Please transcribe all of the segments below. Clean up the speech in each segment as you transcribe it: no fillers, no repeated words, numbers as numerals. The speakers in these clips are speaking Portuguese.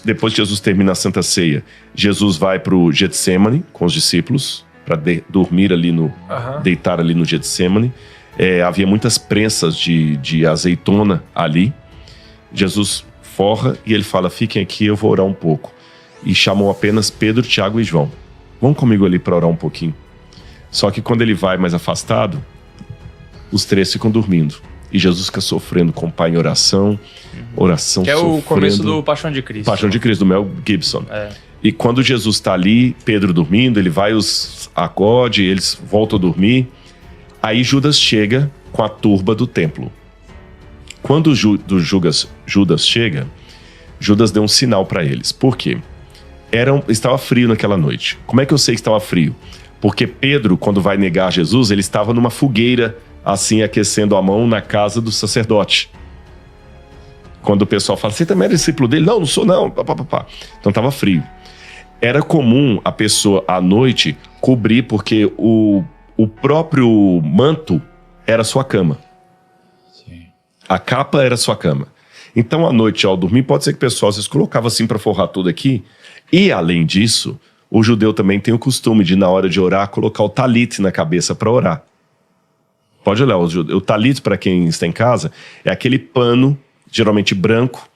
Depois que Jesus termina a Santa Ceia, Jesus vai para o Getsemane com os discípulos, para dormir ali deitar ali no Getsemane. Havia muitas prensas de azeitona ali. Jesus forra e ele fala: fiquem aqui, eu vou orar um pouco. E chamou apenas Pedro, Tiago e João. Vão comigo ali para orar um pouquinho. Só que quando ele vai mais afastado, os 3 ficam dormindo. E Jesus fica sofrendo com o Pai em oração, que é sofrendo. O começo do Paixão de Cristo. Paixão de Cristo, do Mel Gibson. E quando Jesus está ali, Pedro dormindo, ele vai, os acode, eles voltam a dormir. Aí Judas chega com a turba do templo. Quando Judas chega, Judas deu um sinal para eles. Por quê? Estava frio naquela noite. Como é que eu sei que estava frio? Porque Pedro, quando vai negar Jesus, ele estava numa fogueira, assim, aquecendo a mão na casa do sacerdote. Quando o pessoal fala: você também é discípulo dele? Não sou não. Então estava frio. Era comum a pessoa, à noite, cobrir, porque o próprio manto era sua cama. Sim. A capa era sua cama. Então, à noite, ao dormir, pode ser que o pessoal às vezes colocava assim para forrar tudo aqui. E, além disso, o judeu também tem o costume de, na hora de orar, colocar o talit na cabeça para orar. Pode olhar, o talit, para quem está em casa, é aquele pano, geralmente branco,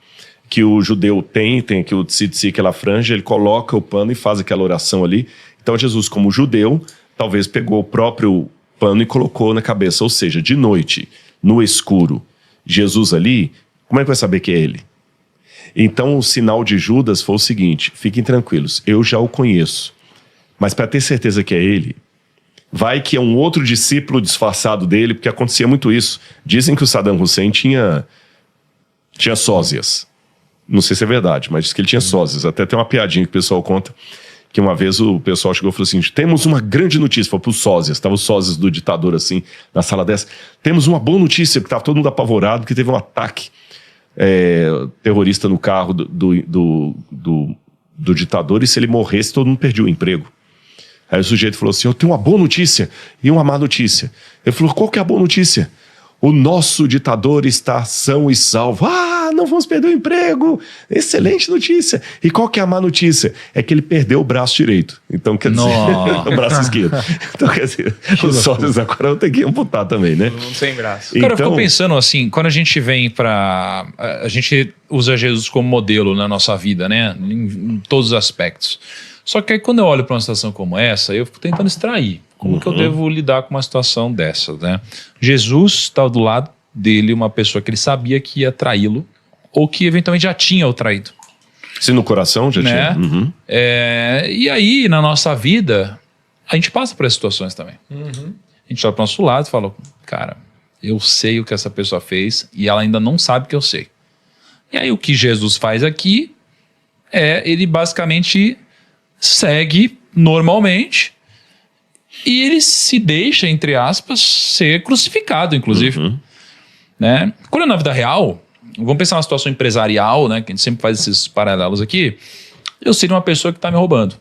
que o judeu tem aqui o tzitzi, aquela franja, ele coloca o pano e faz aquela oração ali. Então Jesus, como judeu, talvez pegou o próprio pano e colocou na cabeça. Ou seja, de noite, no escuro, Jesus ali, como é que vai saber que é ele? Então o sinal de Judas foi o seguinte: fiquem tranquilos, eu já o conheço, mas para ter certeza que é ele, vai que é um outro discípulo disfarçado dele, porque acontecia muito isso. Dizem que o Saddam Hussein tinha sósias. Não sei se é verdade, mas diz que ele tinha sósias. Até tem uma piadinha que o pessoal conta, que uma vez o pessoal chegou e falou assim: temos uma grande notícia. Foi para os sósias, estavam os sósias do ditador assim, na sala dessa. Temos uma boa notícia, porque estava todo mundo apavorado, que teve um ataque terrorista no carro do ditador, e se ele morresse, todo mundo perdia o emprego. Aí o sujeito falou assim: eu tenho uma boa notícia e uma má notícia. Ele falou: qual que é a boa notícia? O nosso ditador está são e salvo. Não vamos perder o emprego. Excelente notícia. E qual que é a má notícia? É que ele perdeu o braço direito. Então, quer dizer, o braço esquerdo. Então, quer dizer, os sócios agora vão ter que amputar também, né? Não tem braço. Cara, eu fico pensando assim, quando a gente vem pra... A gente usa Jesus como modelo na nossa vida, né? Em todos os aspectos. Só que aí, quando eu olho para uma situação como essa, eu fico tentando extrair. Como que eu devo lidar com uma situação dessa, né? Jesus estava do lado dele, uma pessoa que ele sabia que ia traí-lo, ou que eventualmente já tinha o traído. Se no coração já tinha. E aí, na nossa vida, a gente passa por essas situações também. A gente olha para o nosso lado e fala: cara, eu sei o que essa pessoa fez e ela ainda não sabe que eu sei. E aí o que Jesus faz aqui ele basicamente segue normalmente e ele se deixa, entre aspas, ser crucificado, inclusive. Né? Quando é na vida real, vamos pensar numa situação empresarial, né, que a gente sempre faz esses paralelos aqui, eu seria uma pessoa que está me roubando.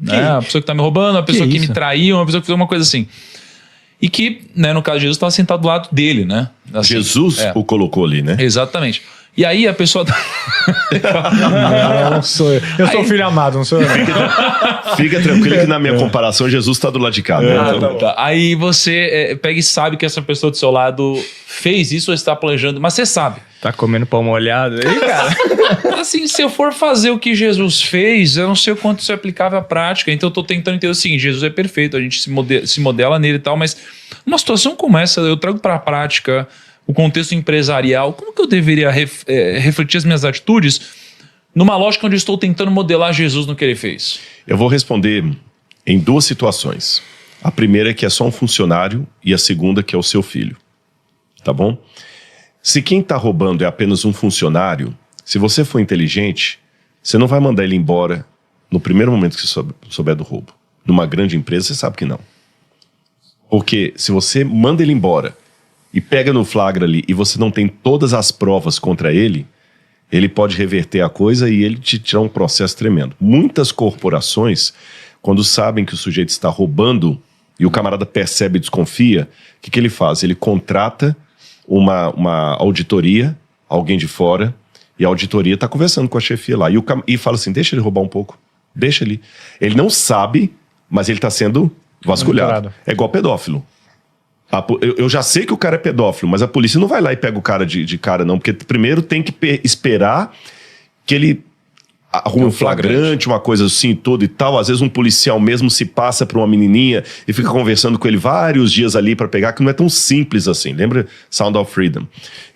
Né? Uma pessoa que está me roubando, uma pessoa que me traiu, uma pessoa que fez uma coisa assim. E que, né, no caso de Jesus, estava sentado do lado dele, né? Assim, Jesus o colocou ali, né? Exatamente. E aí a pessoa... Não sou eu. Eu sou o filho amado, não sou eu. Fica tranquilo que na minha comparação, Jesus está do lado de cá. Né? Tá. Aí você pega e sabe que essa pessoa do seu lado fez isso ou está planejando, mas você sabe. Tá comendo pão molhado aí, cara? Assim, se eu for fazer o que Jesus fez, eu não sei o quanto isso é aplicável à prática. Então eu tô tentando entender o seguinte: Jesus é perfeito, a gente se modela nele e tal, mas numa situação como essa, eu trago para a prática o contexto empresarial. Como que eu deveria refletir as minhas atitudes numa lógica onde eu estou tentando modelar Jesus no que ele fez? Eu vou responder em duas situações. A primeira é que é só um funcionário e a segunda que é o seu filho. Tá bom? Se quem está roubando é apenas um funcionário, se você for inteligente, você não vai mandar ele embora no primeiro momento que você souber do roubo. Numa grande empresa, você sabe que não. Porque se você manda ele embora e pega no flagra ali e você não tem todas as provas contra ele, ele pode reverter a coisa e ele te tirar um processo tremendo. Muitas corporações, quando sabem que o sujeito está roubando e o camarada percebe e desconfia, o que ele faz? Ele contrata uma auditoria, alguém de fora, E a auditoria tá conversando com a chefia lá. E fala assim, deixa ele roubar um pouco. Deixa ele. Ele não sabe, mas ele tá sendo vasculhado. É igual pedófilo. Eu já sei que o cara é pedófilo, mas a polícia não vai lá e pega o cara de cara, não. Porque primeiro tem que esperar que ele arrume um flagrante, uma coisa assim, tudo e tal. Às vezes um policial mesmo se passa pra uma menininha e fica conversando com ele vários dias ali pra pegar, que não é tão simples assim. Lembra Sound of Freedom?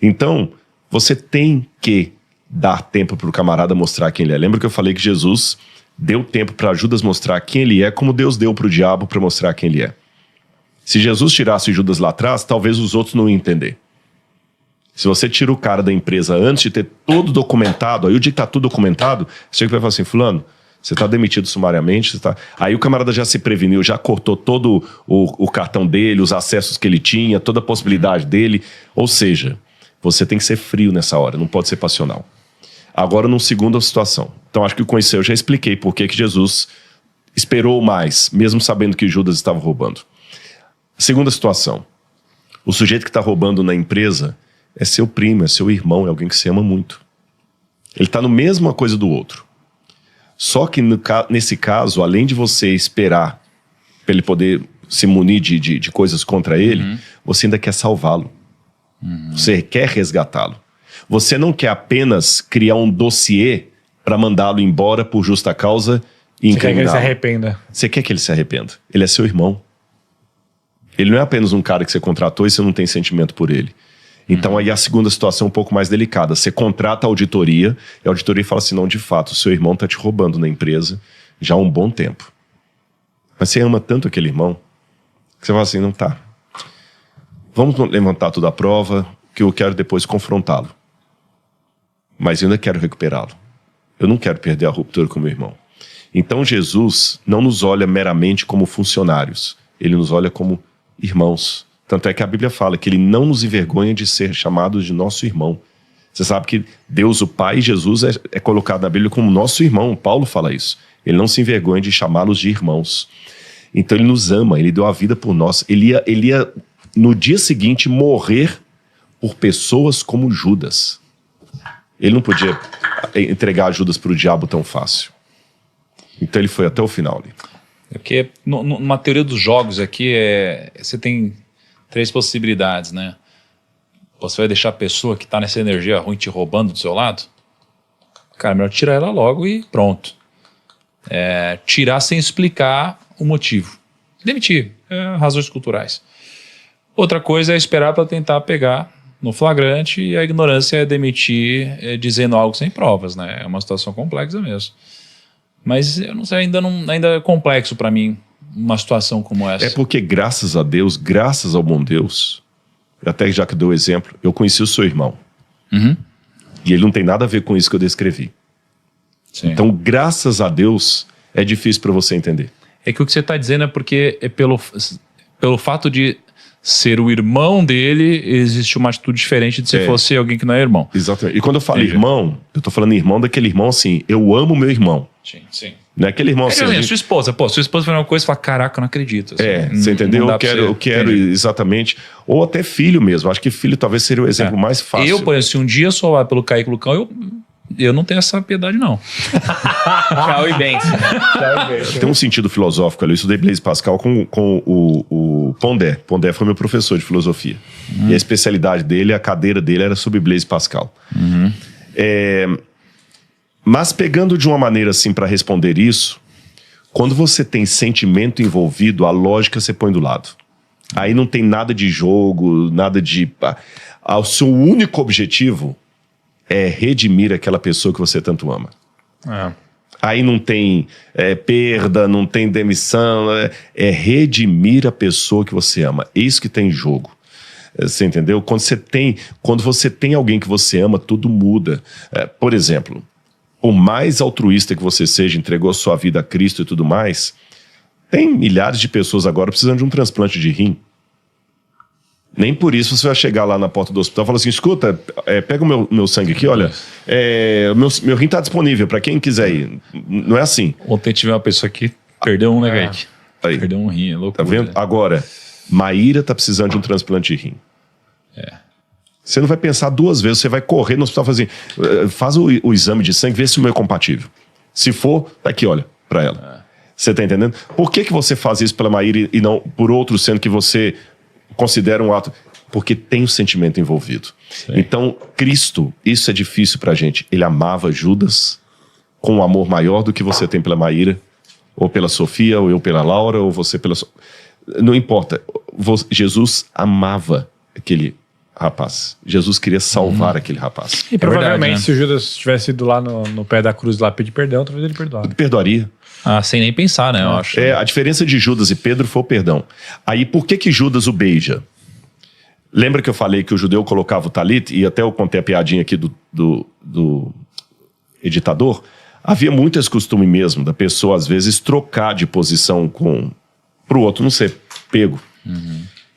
Então, você tem que dar tempo pro camarada mostrar quem ele é. Lembra que eu falei que Jesus deu tempo para Judas mostrar quem ele é, como Deus deu pro diabo para mostrar quem ele é. Se Jesus tirasse Judas lá atrás, talvez os outros não iam entender. Se você tira o cara da empresa antes de ter tudo documentado, aí o dia que tá tudo documentado, você chega e vai falar assim, fulano, você tá demitido sumariamente, você tá... Aí o camarada já se preveniu, já cortou todo o cartão dele, os acessos que ele tinha, toda a possibilidade dele. Ou seja, você tem que ser frio nessa hora, não pode ser passional. Agora, numa segunda situação. Então, acho que com isso eu já expliquei por que Jesus esperou mais, mesmo sabendo que Judas estava roubando. Segunda situação. O sujeito que está roubando na empresa é seu primo, é seu irmão, é alguém que você ama muito. Ele está no mesma coisa do outro. Só que nesse caso, além de você esperar para ele poder se munir de coisas contra ele, você ainda quer salvá-lo. Você quer resgatá-lo. Você não quer apenas criar um dossiê para mandá-lo embora por justa causa e incriminá-lo. Você quer que ele se arrependa. Você quer que ele se arrependa. Ele é seu irmão. Ele não é apenas um cara que você contratou e você não tem sentimento por ele. Então aí a segunda situação é um pouco mais delicada. Você contrata a auditoria e a auditoria fala assim, não, de fato, o seu irmão está te roubando na empresa já há um bom tempo. Mas você ama tanto aquele irmão que você fala assim, não tá. Vamos levantar toda a prova que eu quero depois confrontá-lo. Mas eu ainda quero recuperá-lo. Eu não quero perder a ruptura com meu irmão. Então Jesus não nos olha meramente como funcionários. Ele nos olha como irmãos. Tanto é que a Bíblia fala que ele não nos envergonha de ser chamados de nosso irmão. Você sabe que Deus, o Pai, Jesus é colocado na Bíblia como nosso irmão. Paulo fala isso. Ele não se envergonha de chamá-los de irmãos. Então ele nos ama, ele deu a vida por nós. Ele ia no dia seguinte morrer por pessoas como Judas. Ele não podia entregar Judas para o diabo tão fácil. Então ele foi até o final ali. É porque numa teoria dos jogos aqui, você tem 3 possibilidades, né? Você vai deixar a pessoa que está nessa energia ruim te roubando do seu lado? Cara, melhor tirar ela logo e pronto. Tirar sem explicar o motivo. Demitir, razões culturais. Outra coisa é esperar para tentar pegar no flagrante, e a ignorância é demitir dizendo algo sem provas, né? É uma situação complexa mesmo. Mas eu não sei, ainda é complexo para mim uma situação como essa. É porque graças a Deus, graças ao bom Deus, até já que deu o exemplo, eu conheci o seu irmão. E ele não tem nada a ver com isso que eu descrevi. Sim. Então, graças a Deus, é difícil para você entender. É que o que você está dizendo é porque pelo fato de ser o irmão dele, existe uma atitude diferente de se fosse alguém que não é irmão. Exatamente. E quando eu falo irmão, eu tô falando irmão daquele irmão assim, eu amo meu irmão. Sim. Não é aquele irmão assim. Sua esposa faz uma coisa e fala, caraca, eu não acredito. Assim, você entendeu? Eu quero exatamente. Ou até filho mesmo. Acho que filho talvez seria o exemplo mais fácil. Eu, por exemplo, se um dia eu sou lá pelo Kaique Lucão, eu não tenho essa piedade, não. Tchau e bênção. Tem um sentido filosófico ali. Eu estudei Blaise Pascal com o Pondé. Pondé foi meu professor de filosofia. E a especialidade dele, a cadeira dele era sobre Blaise Pascal. Mas pegando de uma maneira assim para responder isso, quando você tem sentimento envolvido, a lógica você põe do lado. Aí não tem nada de jogo, nada de... O seu único objetivo é redimir aquela pessoa que você tanto ama. Aí não tem perda, não tem demissão, é redimir a pessoa que você ama. É isso que tem em jogo. Você entendeu? Quando você tem alguém que você ama, tudo muda. Por exemplo, o mais altruísta que você seja, entregou a sua vida a Cristo e tudo mais, tem milhares de pessoas agora precisando de um transplante de rim. Nem por isso você vai chegar lá na porta do hospital e falar assim, escuta, pega o meu sangue aqui, olha, meu rim está disponível para quem quiser ir. Não é assim. Ontem tive uma pessoa que perdeu um, né, Kaique? Perdeu um rim, é loucura. Tá vendo? Agora, Maíra tá precisando de um transplante de rim. Você não vai pensar duas vezes, você vai correr no hospital e fazer assim, faz o exame de sangue, vê se o meu é compatível. Se for, tá aqui, olha, pra ela. Você tá entendendo? Por que você faz isso pela Maíra e não por outro, sendo que você considera um ato? Porque tem o sentimento envolvido. Sim. Então, Cristo, isso é difícil pra gente. Ele amava Judas com um amor maior do que você tem pela Maíra, ou pela Sofia, ou eu pela Laura, ou você pela... Não importa. Jesus amava aquele rapaz. Jesus queria salvar aquele rapaz. E provavelmente, verdade, né? se o Judas tivesse ido lá no pé da cruz lá pedir perdão, talvez ele perdoasse. Perdoaria. Sem nem pensar, né? Eu acho. A diferença de Judas e Pedro foi o perdão. Aí, por que Judas o beija? Lembra que eu falei que o judeu colocava o talit, e até eu contei a piadinha aqui do editador? Havia muito esse costume mesmo da pessoa, às vezes, trocar de posição pro outro não ser pego.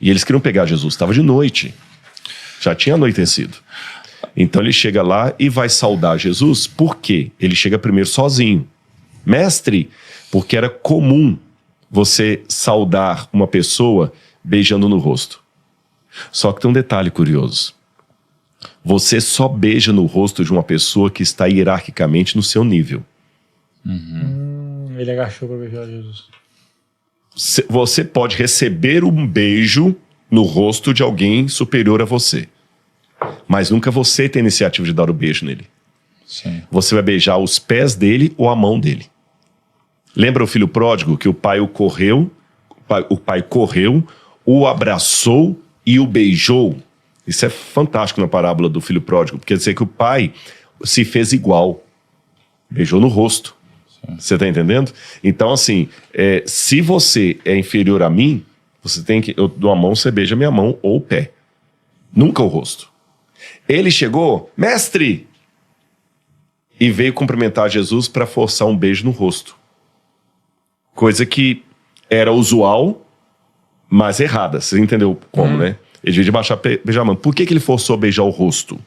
E eles queriam pegar Jesus. Estava de noite. Já tinha anoitecido. Então ele chega lá e vai saudar Jesus. Por quê? Ele chega primeiro sozinho. Mestre, porque era comum você saudar uma pessoa beijando no rosto. Só que tem um detalhe curioso. Você só beija no rosto de uma pessoa que está hierarquicamente no seu nível. Ele agachou para beijar Jesus. Você pode receber um beijo no rosto de alguém superior a você. Mas nunca você tem a iniciativa de dar o beijo nele. Sim. Você vai beijar os pés dele ou a mão dele. Lembra o filho pródigo que o pai correu, o abraçou e o beijou? Isso é fantástico na parábola do filho pródigo, porque quer dizer que o pai se fez igual. Beijou no rosto. Você tá entendendo? Então, assim, se você é inferior a mim, você tem que... Eu dou a mão, você beija a minha mão ou o pé. Nunca o rosto. Ele chegou, mestre! E veio cumprimentar Jesus para forçar um beijo no rosto. Coisa que era usual, mas errada. Você entendeu como, né? Ele devia baixar beijar a mão. Por que ele forçou a beijar o rosto?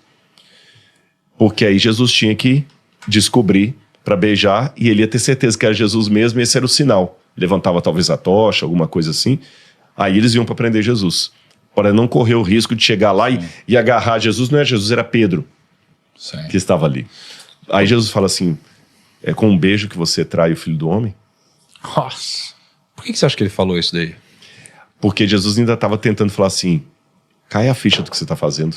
Porque aí Jesus tinha que descobrir para beijar, e ele ia ter certeza que era Jesus mesmo, e esse era o sinal. Levantava talvez a tocha, alguma coisa assim. Aí eles iam para prender Jesus. Para não correr o risco de chegar lá e agarrar Jesus. Não era Jesus, era Pedro. Sim. Que estava ali. Aí Jesus fala assim, é com um beijo que você trai o Filho do Homem? Nossa. Por que você acha que ele falou isso daí? Porque Jesus ainda estava tentando falar assim, cai a ficha do que você está fazendo.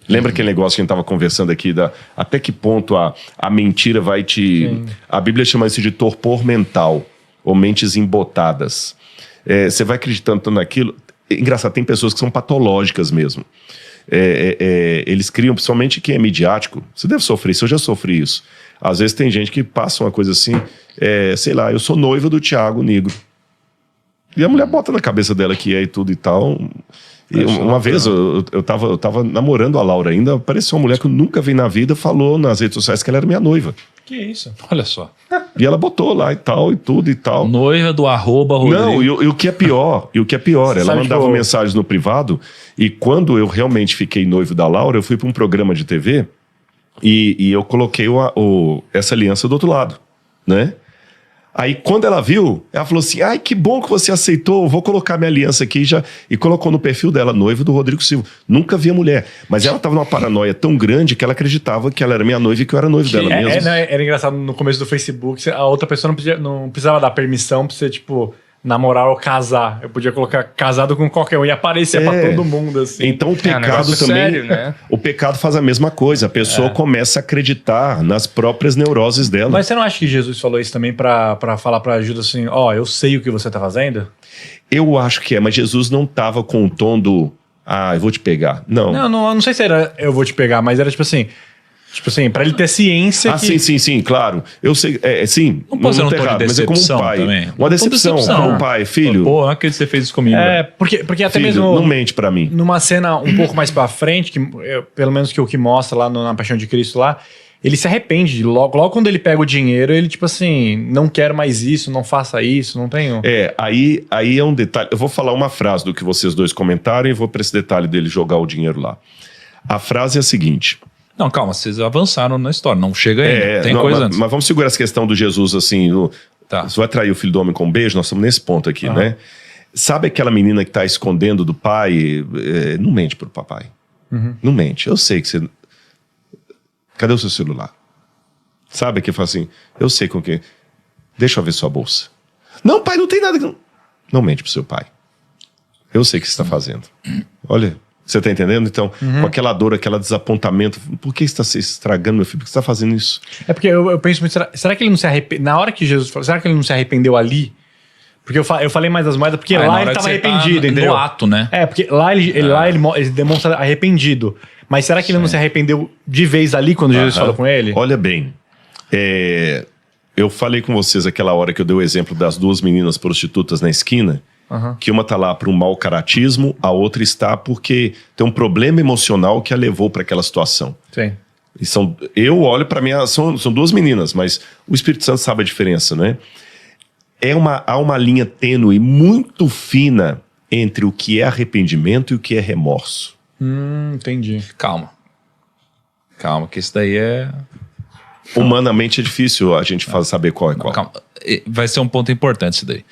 Lembra aquele negócio que a gente estava conversando aqui, até que ponto a mentira vai te... Sim. A Bíblia chama isso de torpor mental, ou mentes embotadas. Você vai acreditando tanto naquilo... Engraçado, tem pessoas que são patológicas mesmo. Eles criam, principalmente quem é midiático, você deve sofrer isso, eu já sofri isso. Às vezes tem gente que passa uma coisa assim, sei lá, eu sou noiva do Thiago Negro. E a mulher bota na cabeça dela que e tudo e tal... E uma vez eu tava namorando a Laura ainda, apareceu uma mulher que eu nunca vi na vida, falou nas redes sociais que ela era minha noiva. Que isso? Olha só. E ela botou lá e tal, e tudo e tal. Noiva do @Rodrigo. Não, e o que é pior, ela mandava mensagens no privado, e quando eu realmente fiquei noivo da Laura, eu fui para um programa de TV, e eu coloquei essa aliança do outro lado, né? Aí, quando ela viu, ela falou assim, ai, que bom que você aceitou, vou colocar minha aliança aqui já. E colocou no perfil dela, noiva do Rodrigo Silva. Nunca vi a mulher. Mas ela tava numa paranoia tão grande que ela acreditava que ela era minha noiva e que eu era noivo dela mesmo. Era engraçado, no começo do Facebook, a outra pessoa não precisava dar permissão pra você, tipo... namorar ou casar. Eu podia colocar casado com qualquer um e aparecia pra todo mundo, assim. Então o pecado também... sério, né? O pecado faz a mesma coisa. A pessoa começa a acreditar nas próprias neuroses dela. Mas você não acha que Jesus falou isso também pra falar pra Judas assim, eu sei o que você tá fazendo? Eu acho que mas Jesus não tava com o tom do eu vou te pegar. Não sei se era eu vou te pegar, mas era tipo assim, pra ele ter ciência que... Sim, claro. Eu sei, sim. Não pode ser um tom errado, de decepção, mas é como um pai. também. Uma decepção. Como pai, filho. Pô, não acredito que você fez isso comigo. Porque até filho, mesmo... não mente pra mim. Numa cena um pouco mais pra frente, pelo menos que o que mostra lá na Paixão de Cristo lá, ele se arrepende. Logo quando ele pega o dinheiro, ele tipo assim, não quero mais isso, não faça isso, não tenho... Aí é um detalhe. Eu vou falar uma frase do que vocês dois comentaram e vou pra esse detalhe dele jogar o dinheiro lá. A frase é a seguinte... Não, calma, vocês avançaram na história, não chega ainda, tem coisa antes. Mas vamos segurar essa questão do Jesus assim, Tá. Você vai trair o Filho do Homem com um beijo, nós estamos nesse ponto aqui, né? Sabe aquela menina que tá escondendo do pai? Não mente pro papai. Não mente. Eu sei que você... Cadê o seu celular? Sabe que fala assim, eu sei com quem... Deixa eu ver sua bolsa. Não, pai, não tem nada. Não mente pro seu pai. Eu sei o que você está fazendo. Olha, você tá entendendo? Então, com aquela dor, aquele desapontamento, por que você está se estragando, meu filho? Por que você está fazendo isso? É porque eu penso muito, será que ele não se arrependeu? Na hora que Jesus falou, será que ele não se arrependeu ali? Porque eu falei mais das moedas, porque lá ele estava arrependido, entendeu? No ato, né? Porque lá ele demonstra arrependido. Mas será que ele não se arrependeu de vez ali quando Jesus falou com ele? Olha bem, eu falei com vocês aquela hora que eu dei o exemplo das 2 meninas prostitutas na esquina, que uma tá lá por um mau caratismo, a outra está porque tem um problema emocional que a levou para aquela situação. Sim. E eu olho para mim, são 2 meninas, mas o Espírito Santo sabe a diferença, né? Há uma linha tênue muito fina entre o que é arrependimento e o que é remorso. Entendi. Calma, que isso daí é... Humanamente é difícil a gente saber qual é qual. Calma, vai ser um ponto importante isso daí.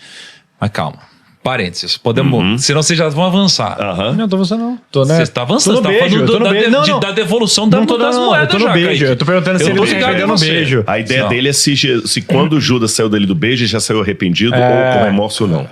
Mas calma, parênteses, podemos... Senão vocês já vão avançar. Não, tô avançando não. Você está avançando, você está falando da devolução das moedas. Eu tô no beijo, eu tô perguntando se ele se arrependeu no beijo. A ideia dele é se quando Judas saiu dali do beijo, ele já saiu arrependido ou com remorso ou não.